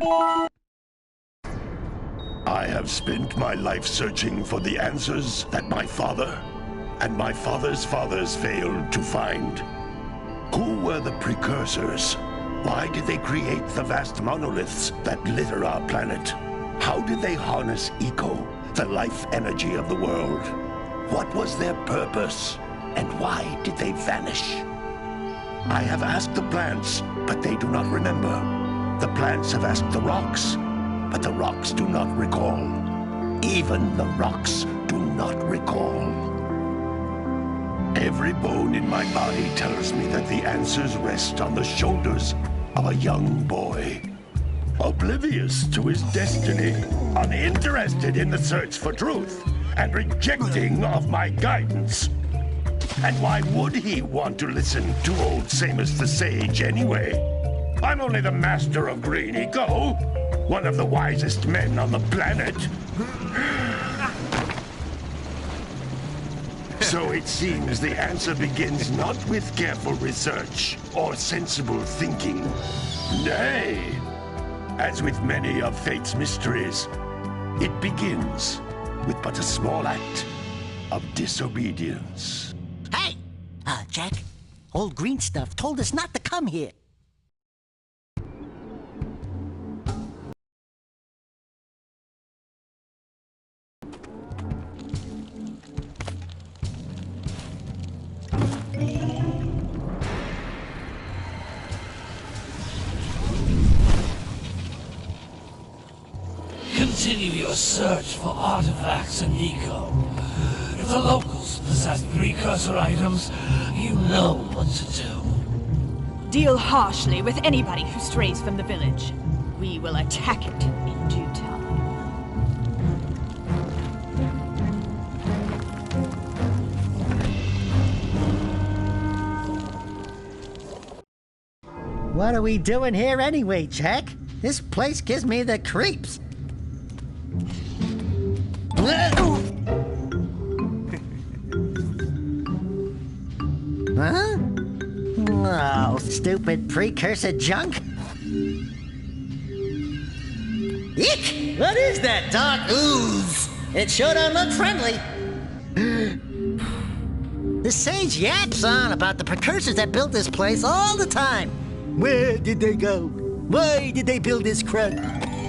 I have spent my life searching for the answers that my father and my father's fathers failed to find. Who were the Precursors? Why did they create the vast monoliths that litter our planet? How did they harness eco, the life energy of the world? What was their purpose? And why did they vanish? I have asked the plants, but they do not remember. The plants have asked the rocks, but the rocks do not recall. Even the rocks do not recall. Every bone in my body tells me that the answers rest on the shoulders of a young boy. Oblivious to his destiny, uninterested in the search for truth, and rejecting of my guidance. And why would he want to listen to old Samus the Sage anyway? I'm only the master of green eco, one of the wisest men on the planet. So it seems the answer begins not with careful research or sensible thinking. Nay, as with many of fate's mysteries, it begins with but a small act of disobedience. Hey! Jack, old green stuff told us not to come here. Continue your search for artifacts and eco. If the locals possess precursor items, you know what to do. Deal harshly with anybody who strays from the village. We will attack it in due time. What are we doing here anyway, Jack? This place gives me the creeps. Huh? Oh, stupid precursor junk. Eek! What is that dark ooze? It sure don't look friendly. The sage yaps on about the precursors that built this place all the time. Where did they go? Why did they build this crud?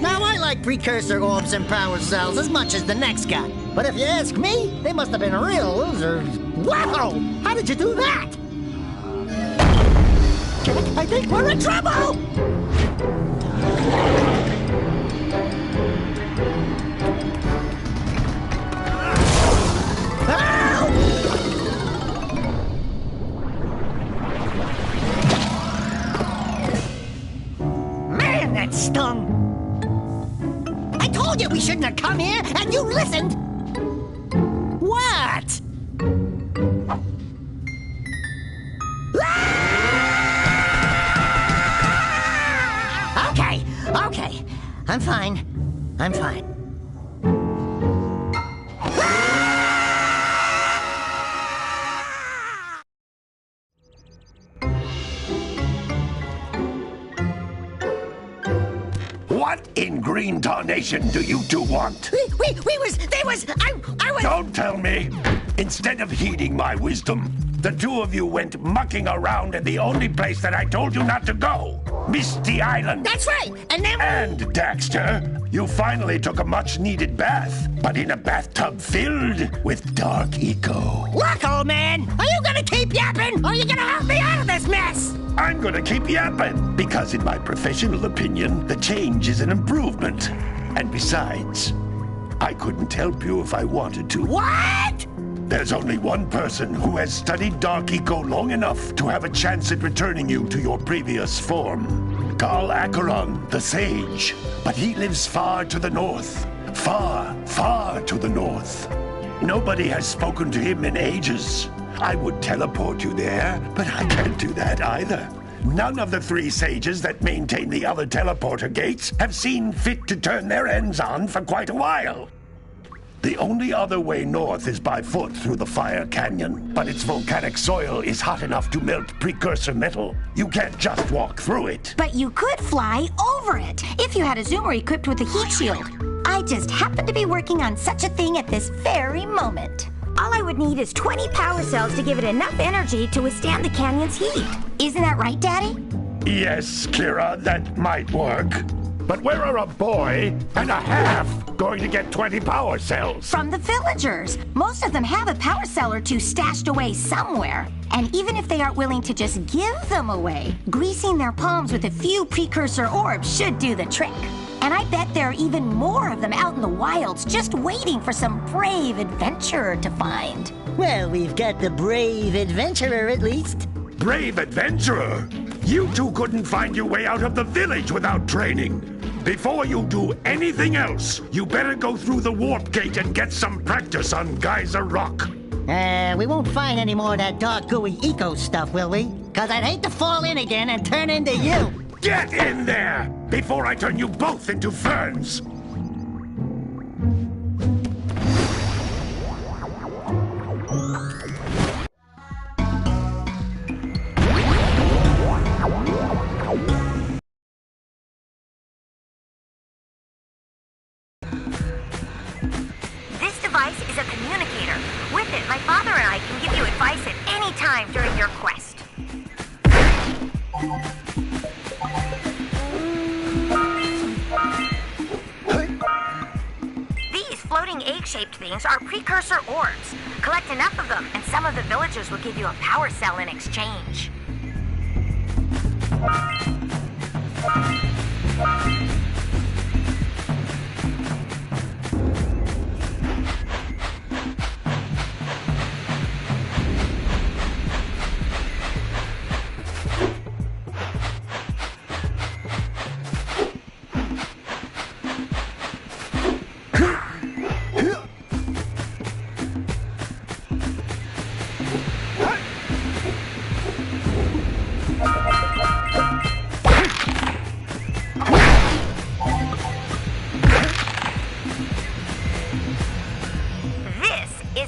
Now, I like precursor orbs and power cells as much as the next guy. But if you ask me, they must have been real losers. Wow! How did you do that? Jack, I think we're in trouble! Man, that stung! I told you we shouldn't have come here, and you listened! What? Okay. I'm fine. What in green tarnation do you two want? I was... Don't tell me! Instead of heeding my wisdom, the two of you went mucking around in the only place that I told you not to go! Misty Island! That's right! And then... And, Daxter, you finally took a much-needed bath, but in a bathtub filled with dark eco. Look, old man! Are you gonna keep yapping, or are you gonna help me out of this mess? I'm gonna keep yapping, because in my professional opinion, the change is an improvement. And besides, I couldn't help you if I wanted to. What? There's only one person who has studied Dark Eco long enough to have a chance at returning you to your previous form. Carl Acheron, the Sage. But he lives far to the north. Far, far to the north. Nobody has spoken to him in ages. I would teleport you there, but I can't do that either. None of the three sages that maintain the other teleporter gates have seen fit to turn their ends on for quite a while. The only other way north is by foot through the Fire Canyon, but its volcanic soil is hot enough to melt precursor metal. You can't just walk through it. But you could fly over it if you had a zoomer equipped with a heat shield. I just happen to be working on such a thing at this very moment. All I would need is 20 power cells to give it enough energy to withstand the canyon's heat. Isn't that right, Daddy? Yes, Kira, that might work. But where are a boy and a half going to get 20 power cells? From the villagers. Most of them have a power cell or two stashed away somewhere. And even if they aren't willing to just give them away, greasing their palms with a few precursor orbs should do the trick. And I bet there are even more of them out in the wilds just waiting for some brave adventurer to find. Well, we've got the brave adventurer at least. Brave adventurer? You two couldn't find your way out of the village without training. Before you do anything else, you better go through the warp gate and get some practice on Geyser Rock. We won't find any more of that dark gooey eco stuff, will we? 'Cause I'd hate to fall in again and turn into you. Get in there before I turn you both into ferns. This device is a communicator. With it, my father and I can give you advice at any time during your quest. These floating egg-shaped things are precursor orbs. Collect enough of them, and some of the villagers will give you a power cell in exchange.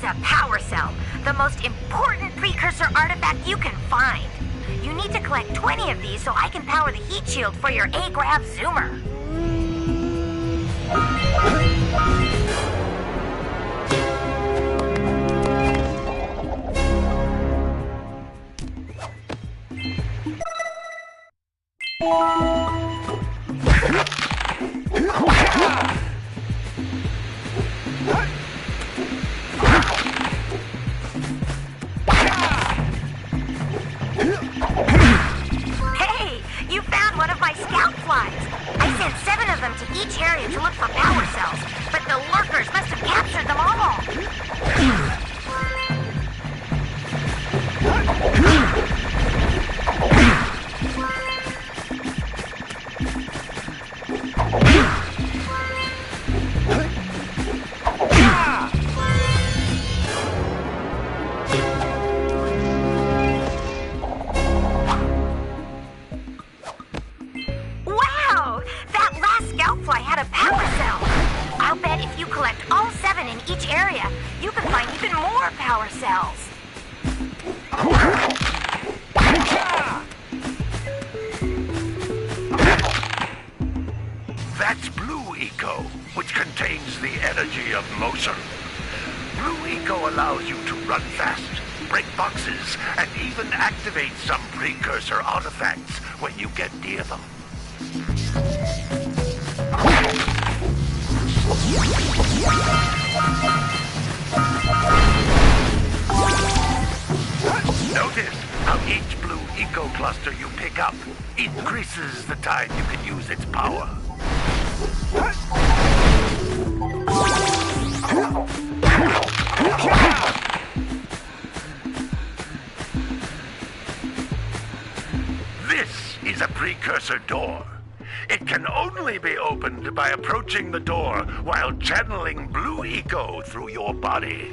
A power cell, the most important precursor artifact you can find. You need to collect 20 of these so I can power the heat shield for your A-Grav zoomer. Each area to look for power cells, but the lurkers must have captured them all. That's Blue Eco, which contains the energy of motion. Blue Eco allows you to run fast, break boxes, and even activate some precursor artifacts when you get near them. Notice how each Blue Eco cluster you pick up increases the time you can use its power. This is a precursor door. It can only be opened by approaching the door while channeling Blue Eco through your body.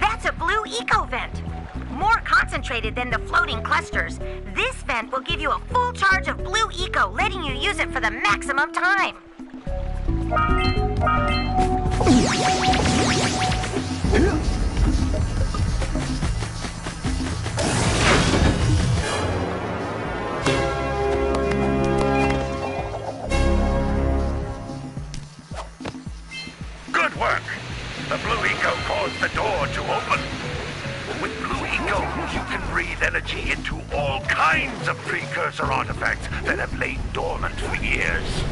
That's a Blue Eco vent. More concentrated than the floating clusters. This vent will give you a full charge of blue eco, letting you use it for the maximum time. Good work. The blue eco caused the door to open. With blue eco, you can breathe energy into all kinds of precursor artifacts that have lain dormant for years.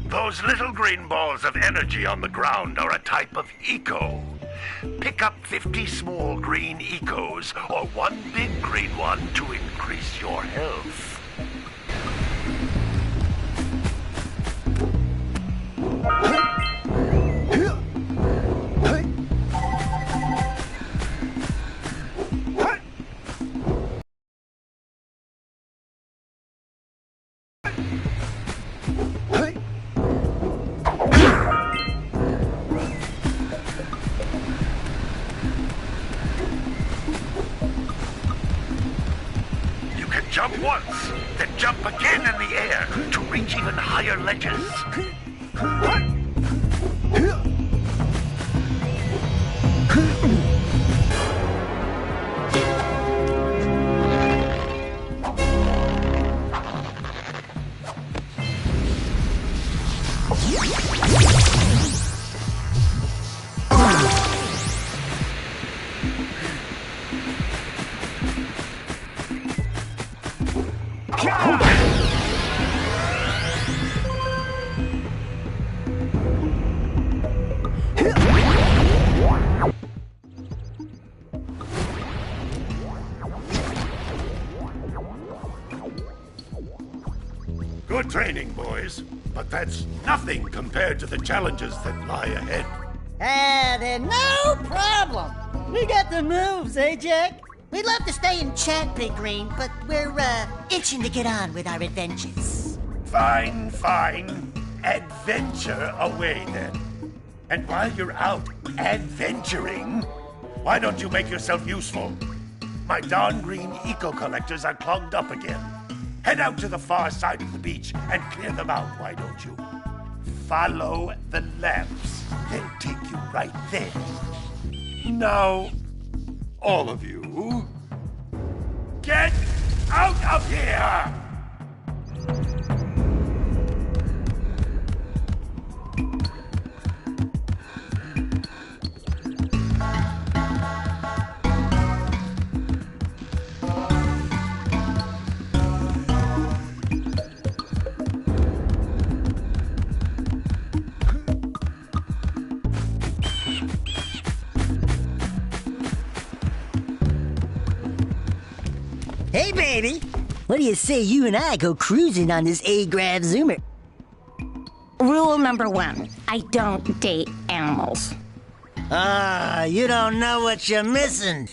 Those little green balls of energy on the ground are a type of eco. Pick up 50 small green ecos or one big green one to increase your health. Jump once, then jump again in the air to reach even higher ledges. Good training, boys, but that's nothing compared to the challenges that lie ahead. Then no problem. We got the moves, eh, Jack? We'd love to stay and chat, Big Green, but we're, itching to get on with our adventures. Fine, fine. Adventure away, then. And while you're out adventuring, why don't you make yourself useful? My darn green eco-collectors are clogged up again. Head out to the far side of the beach and clear them out, why don't you? Follow the lamps. They'll take you right there. Now, all of you, get out of here! Hey, baby. What do you say you and I go cruising on this A-Grav Zoomer? Rule number 1, I don't date animals. Ah, you don't know what you're missing.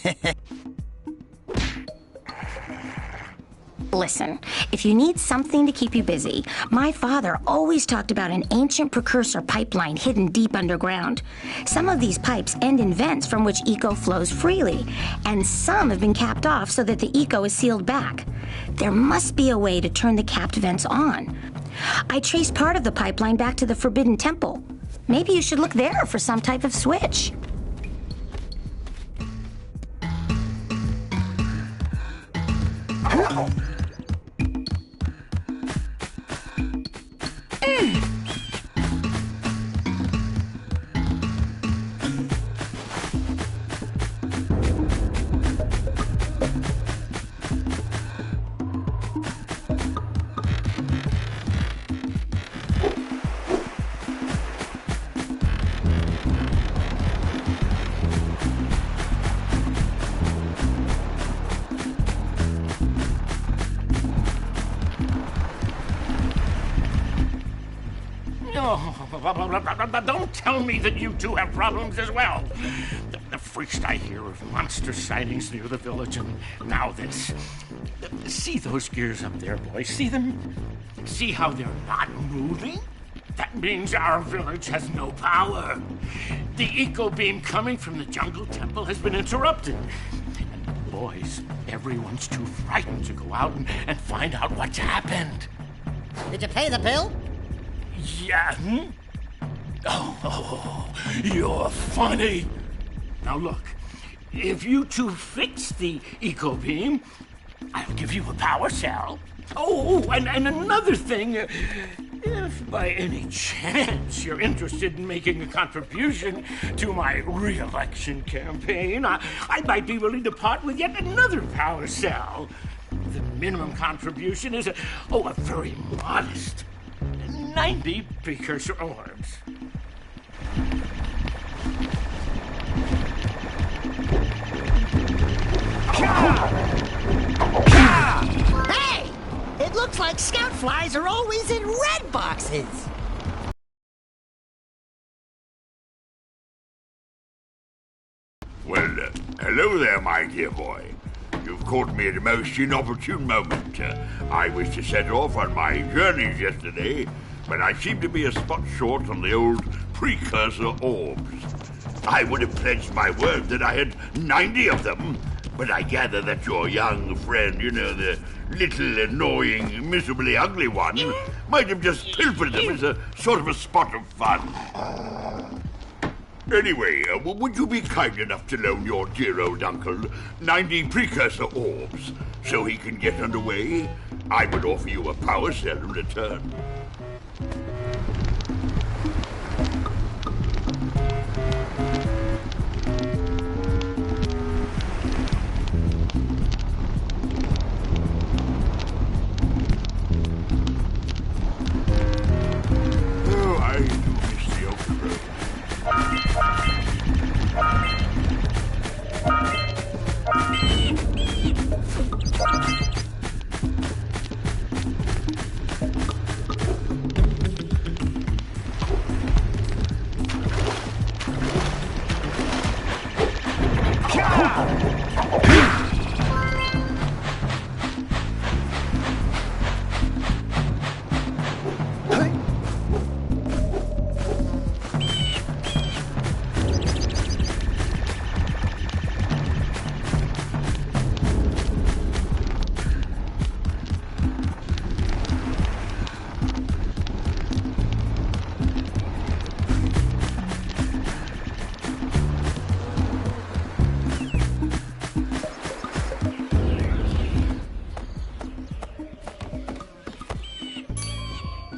Listen, if you need something to keep you busy, my father always talked about an ancient precursor pipeline hidden deep underground. Some of these pipes end in vents from which eco flows freely, and some have been capped off so that the eco is sealed back. There must be a way to turn the capped vents on. I traced part of the pipeline back to the Forbidden Temple. Maybe you should look there for some type of switch. Don't tell me that you two have problems as well. The first I hear of monster sightings near the village, and now this. See those gears up there, boys? See them? See how they're not moving? That means our village has no power. The eco beam coming from the jungle temple has been interrupted. And boys, everyone's too frightened to go out and find out what's happened. Did you pay the bill? Yeah. Oh, you're funny. Now look, if you two fix the eco beam, I'll give you a power cell. Oh, and another thing, if by any chance you're interested in making a contribution to my re-election campaign, I might be willing to part with yet another power cell. The minimum contribution is a very modest 90 precursor orbs. Hey! It looks like scout flies are always in red boxes. Well, hello there, my dear boy. You've caught me at a most inopportune moment. I was to set off on my journeys yesterday, but I seem to be a spot short on the old precursor orbs. I would have pledged my word that I had 90 of them, but I gather that your young friend, the little annoying, miserably ugly one, might have just pilfered them as a sort of a spot of fun. Anyway, would you be kind enough to loan your dear old uncle 90 precursor orbs so he can get underway? I would offer you a power cell in return. Oh, I do miss the open road.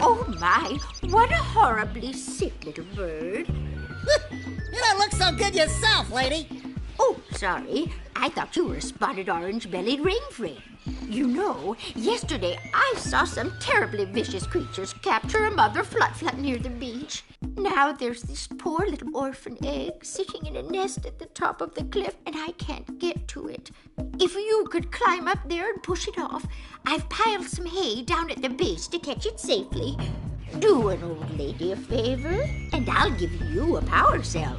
Oh my, what a horribly sick little bird. You don't look so good yourself, lady. Oh, sorry. I thought you were a spotted orange-bellied rainframe. You know, yesterday I saw some terribly vicious creatures capture a mother flut-flut near the beach. Now there's this poor little orphan egg sitting in a nest at the top of the cliff, and I can't get to it. If you could climb up there and push it off, I've piled some hay down at the base to catch it safely. Do an old lady a favor, and I'll give you a power cell.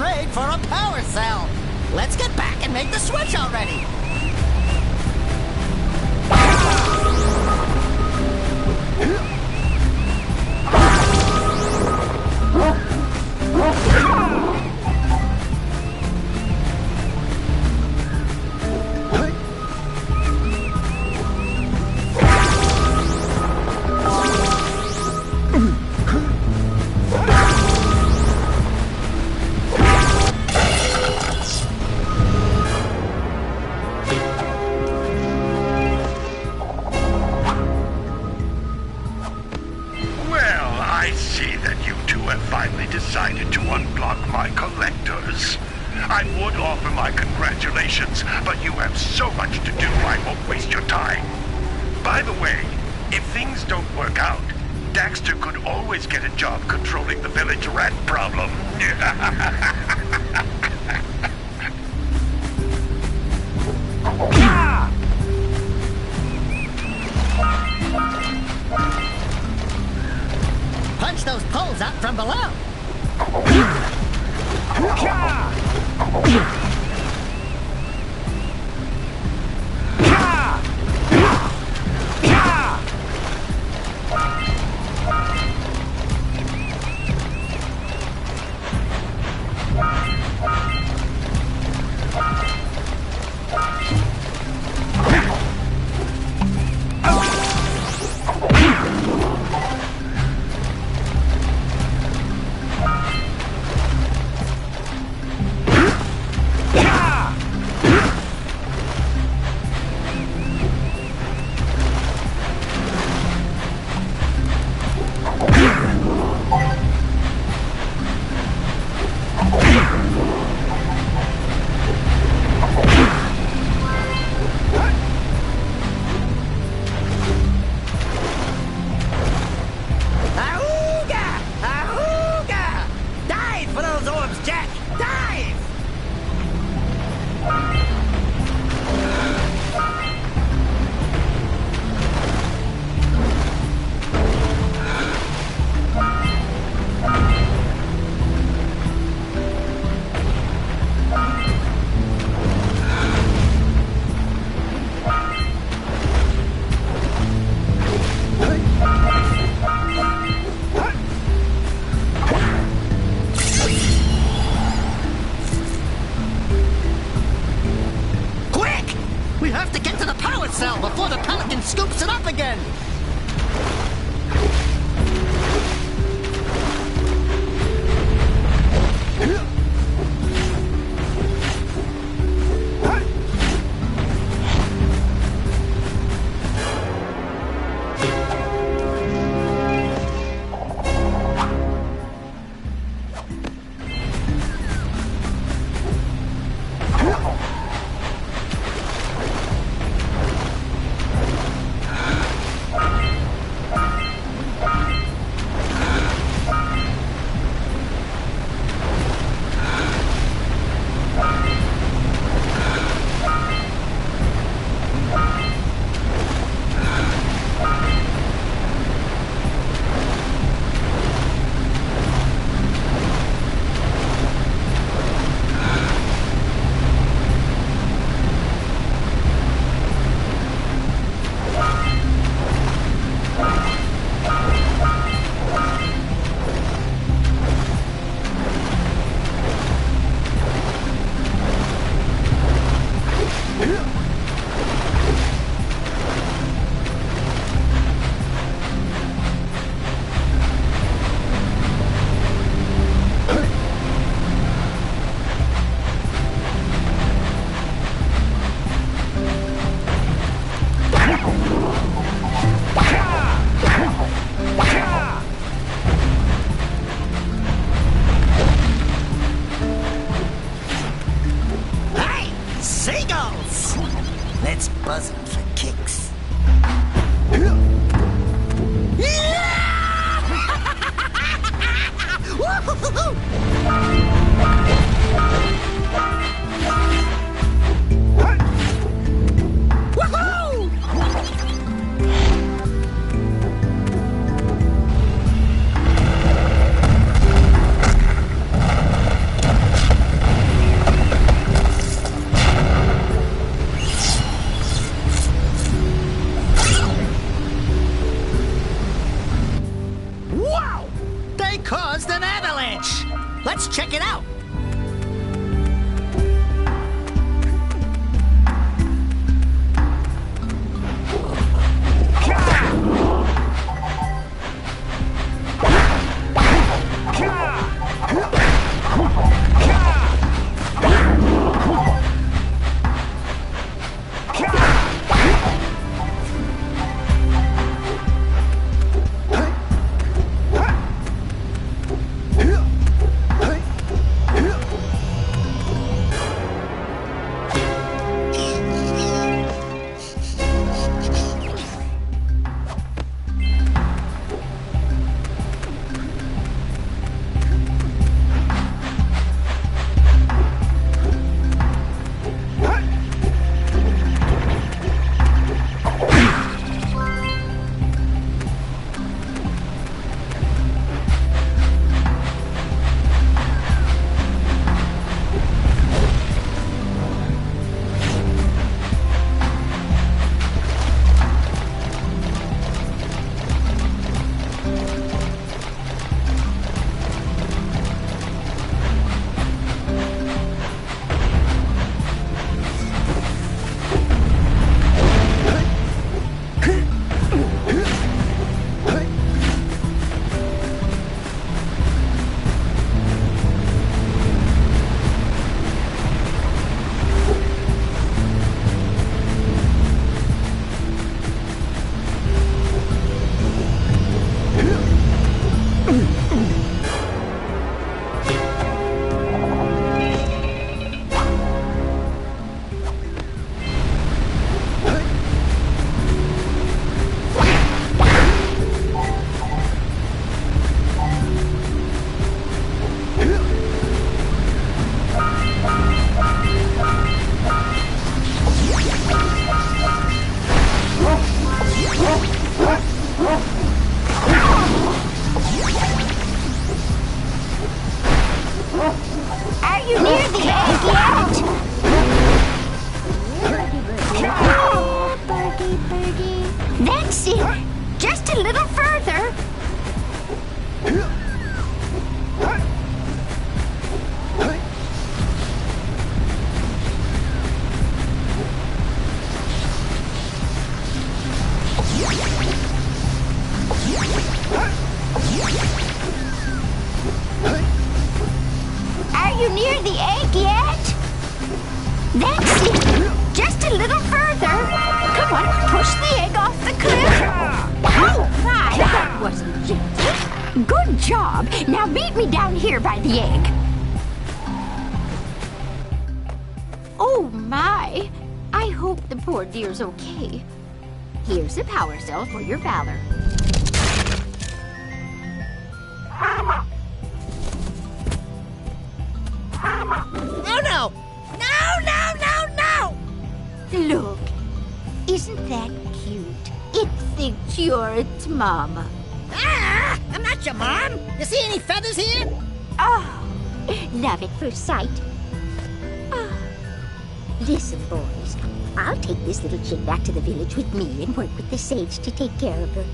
trade for a power cell. Let's get back and make the switch already. Decided to unblock my collectors. I would offer my congratulations, but you have so much to do I won't waste your time. By the way, if things don't work out, Daxter could always get a job controlling the village rat problem. Punch those poles out from below. Before the pelican scoops it up again! Let's buzz it for kicks. Let's check it out. That's it. Just a little further. Are you near the egg yet? That's it. Just a little further. Come on, push the egg off the cliff. Oh, my, that wasn't gentle. Good job. Now meet me down here by the egg. Oh, my. I hope the poor dear's okay. Here's a power cell for your valor. Oh, no! No, no, no, no! Look, isn't that cute? It thinks you're its mama. Ah! I'm not your mom! You see any feathers here? Oh, love at first sight. Oh. Listen, boys, I'll take this little chick back to the village with me and work with the sage to take care of her.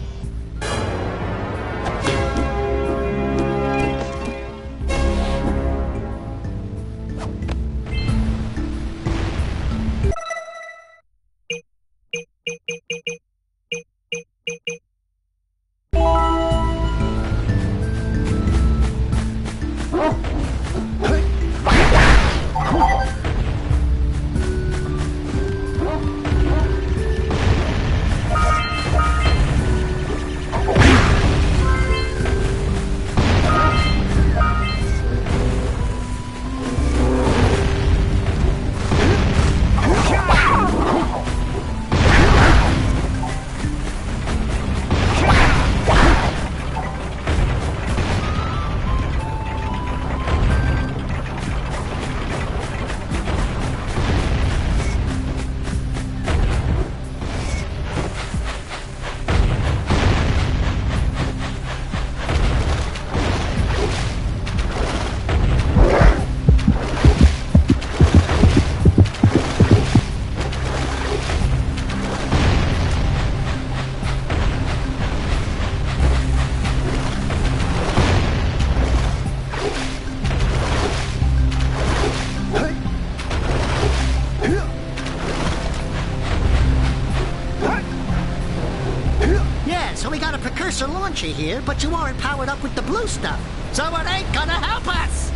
so we got a Precursor launcher here, but you aren't powered up with the blue stuff. So it ain't gonna help us!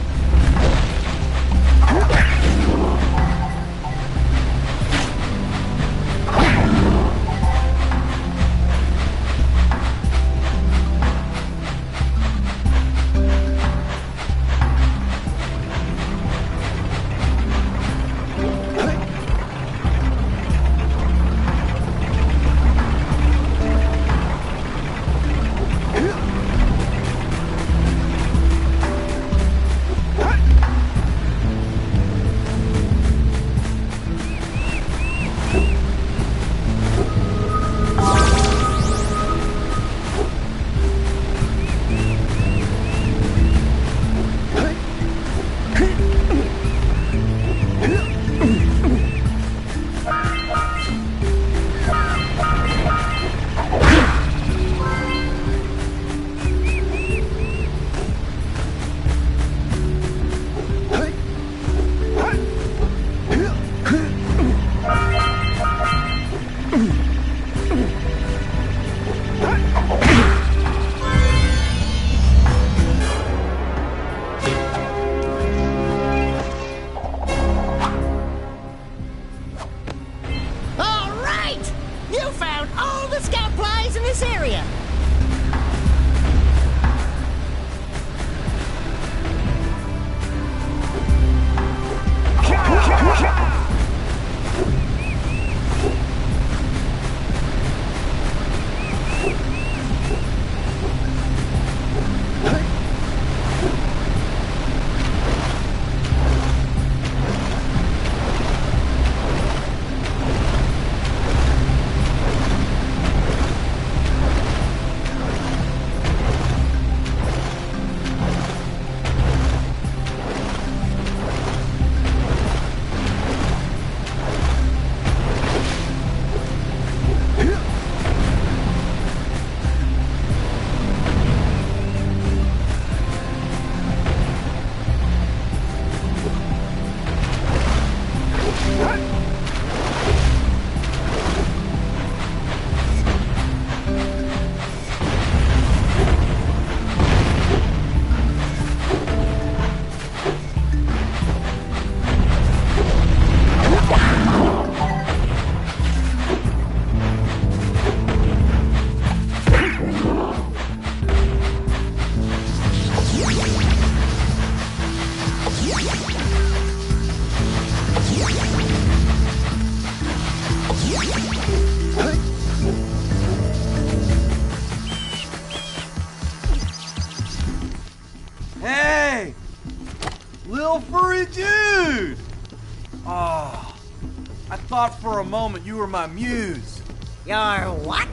For a moment, you were my muse. Your what?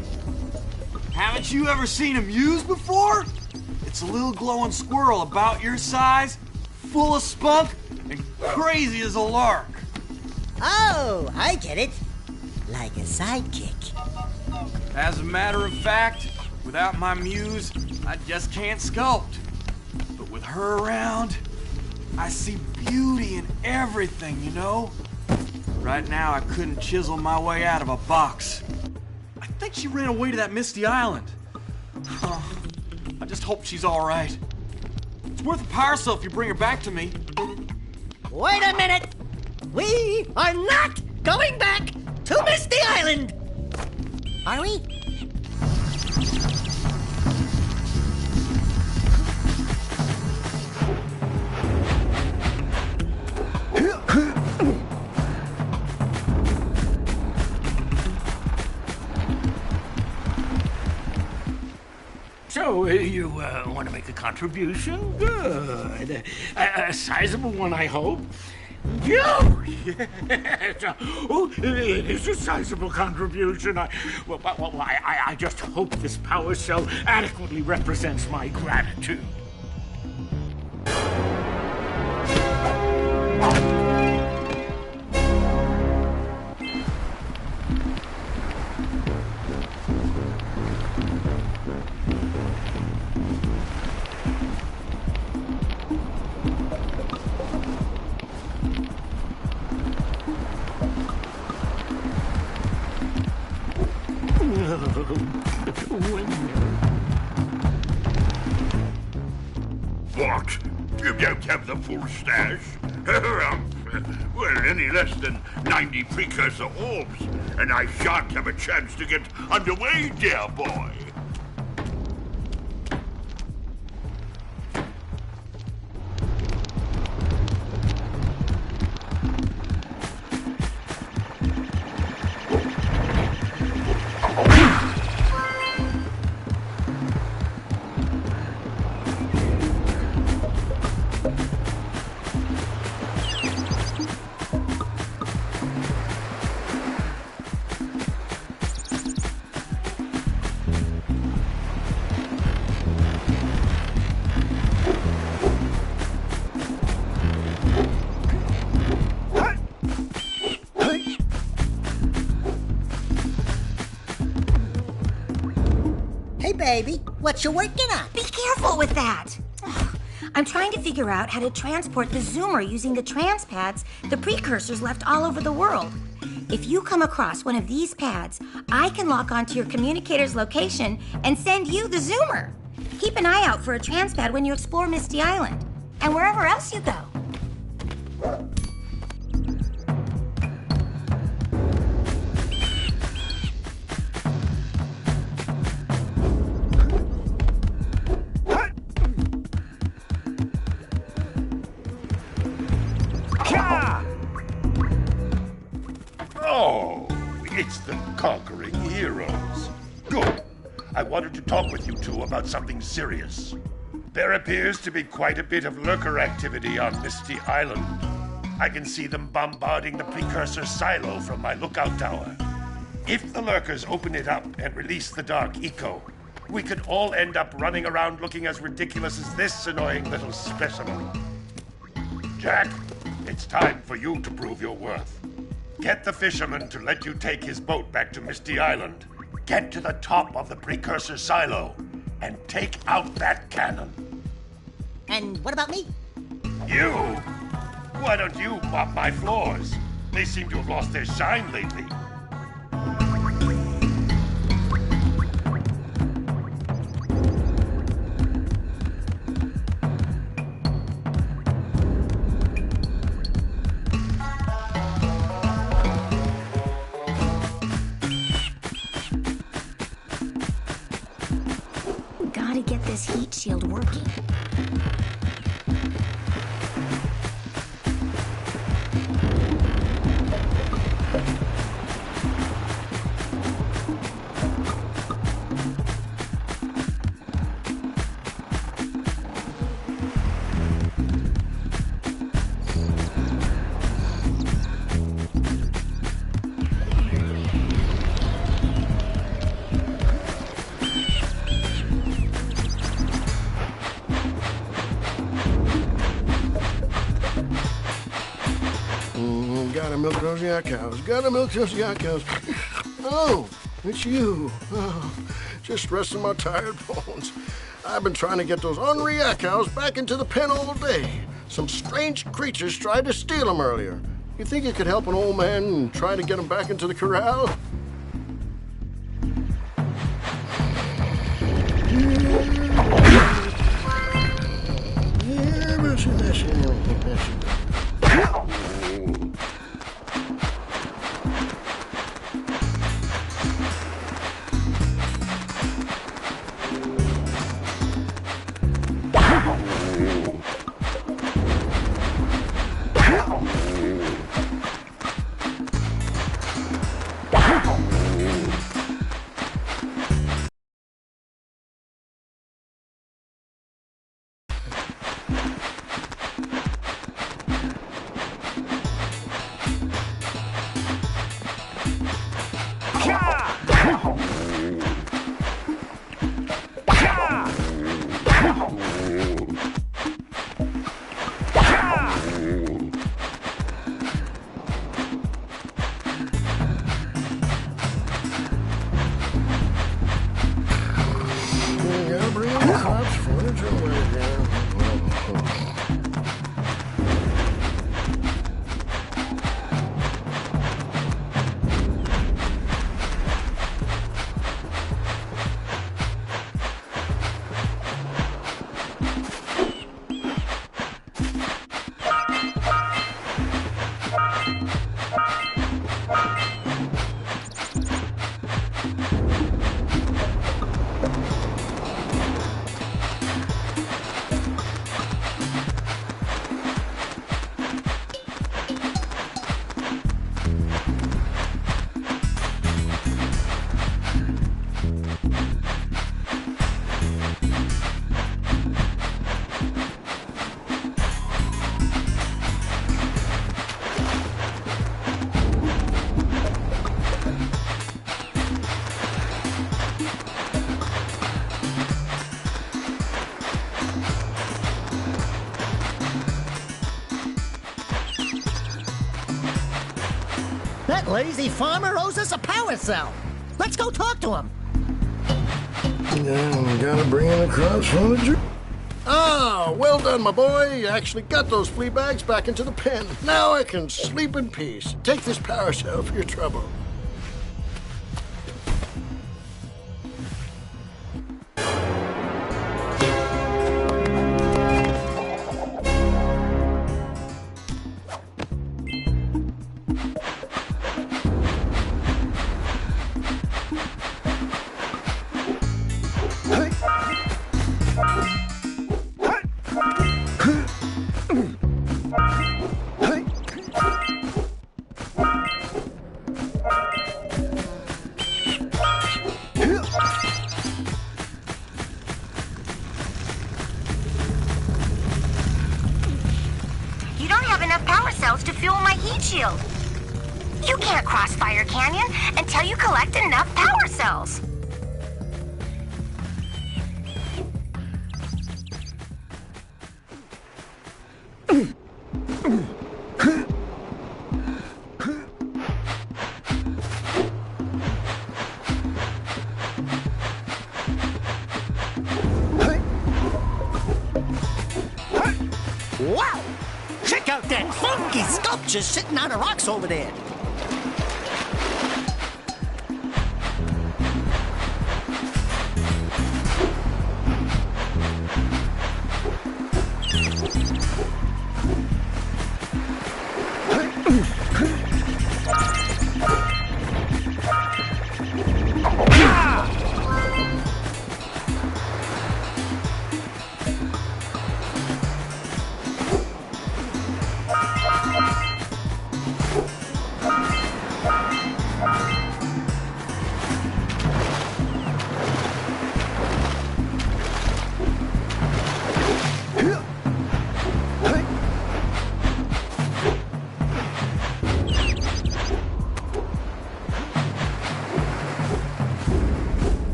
Haven't you ever seen a muse before? It's a little glowing squirrel about your size, full of spunk, and crazy as a lark. Oh, I get it. Like a sidekick. As a matter of fact, without my muse, I just can't sculpt. But with her around, I see beauty in everything, you know? Right now, I couldn't chisel my way out of a box. I think she ran away to that misty island. Oh, I just hope she's all right. It's worth a power cell if you bring her back to me. Wait a minute! We are not going back to Misty Island! Are we? So, you want to make a contribution? Good. A sizable one, I hope. Oh, yes. Oh, it is a sizable contribution. I just hope this power cell adequately represents my gratitude. What? You don't have the full stash? Well, any less than 90 precursor orbs, and I shan't have a chance to get underway, dear boy. Baby, what you working on? Be careful with that. I'm trying to figure out how to transport the Zoomer using the trans pads the Precursors left all over the world. If you come across one of these pads, I can lock onto your communicator's location and send you the Zoomer. Keep an eye out for a trans pad when you explore Misty Island and wherever else you go. Oh, it's the conquering heroes. Good. I wanted to talk with you two about something serious. There appears to be quite a bit of lurker activity on Misty Island. I can see them bombarding the Precursor silo from my lookout tower. If the lurkers open it up and release the Dark Eco, we could all end up running around looking as ridiculous as this annoying little specimen. Jak, it's time for you to prove your worth. Get the fisherman to let you take his boat back to Misty Island. Get to the top of the Precursor silo and take out that cannon. And what about me? You? Why don't you mop my floors? They seem to have lost their shine lately. Gotta get this heat shield working. Gotta milk those yak cows. Gotta milk those yak cows. Oh, it's you. Oh, just resting my tired bones. I've been trying to get those ornery yak cows back into the pen all day. Some strange creatures tried to steal them earlier. You think you could help an old man and try to get them back into the corral? That lazy farmer owes us a power cell. Let's go talk to him. Yeah, we gotta bring in the crops from the Ah, well done, my boy. You actually got those flea bags back into the pen. Now I can sleep in peace. Take this power cell for your trouble. To fuel my heat shield. You can't cross Fire Canyon until you collect enough power cells. Wow! Check out that funky sculpture sitting on the rocks over there.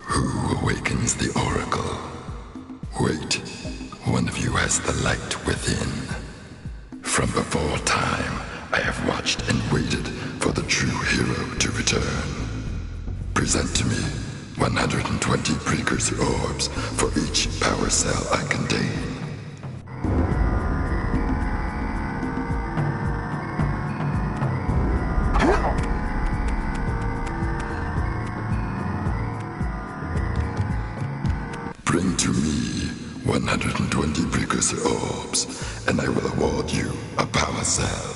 Who awakens the Oracle? Wait, one of you has the light within. From before time, I have watched and waited for the true hero to return. Present to me 120 Precursor orbs for each power cell I contain. Bring to me 120 Precursor orbs, and I will award you a power cell.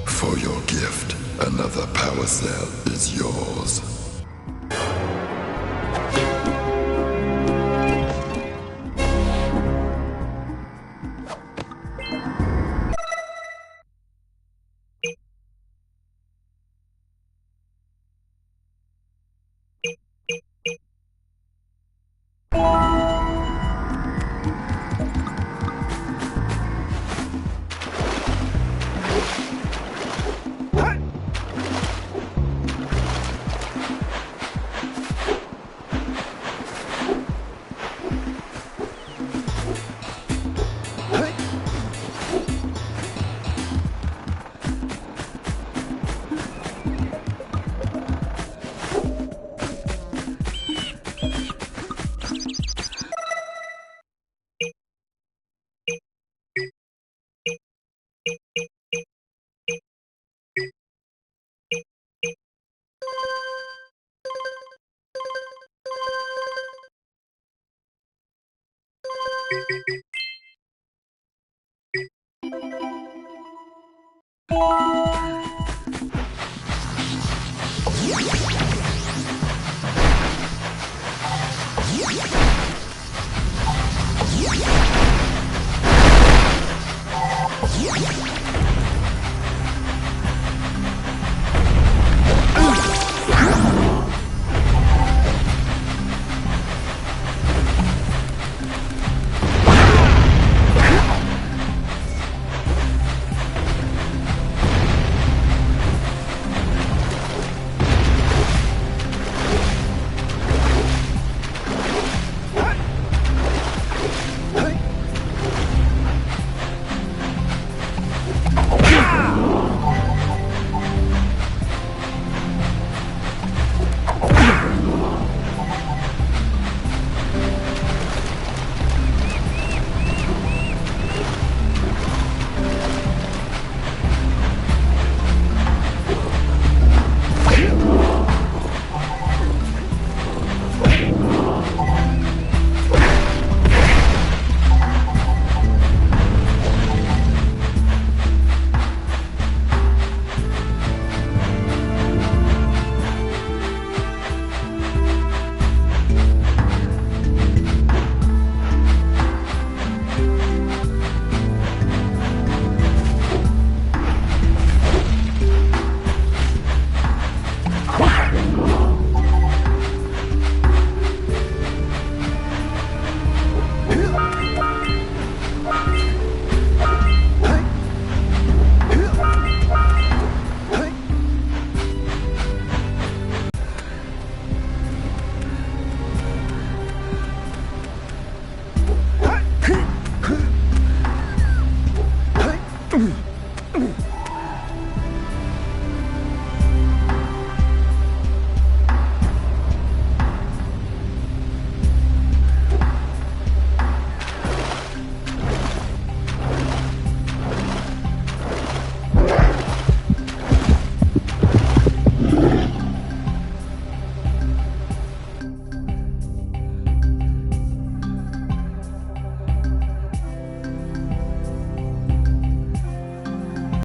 For your gift, another power cell is yours. Yeah.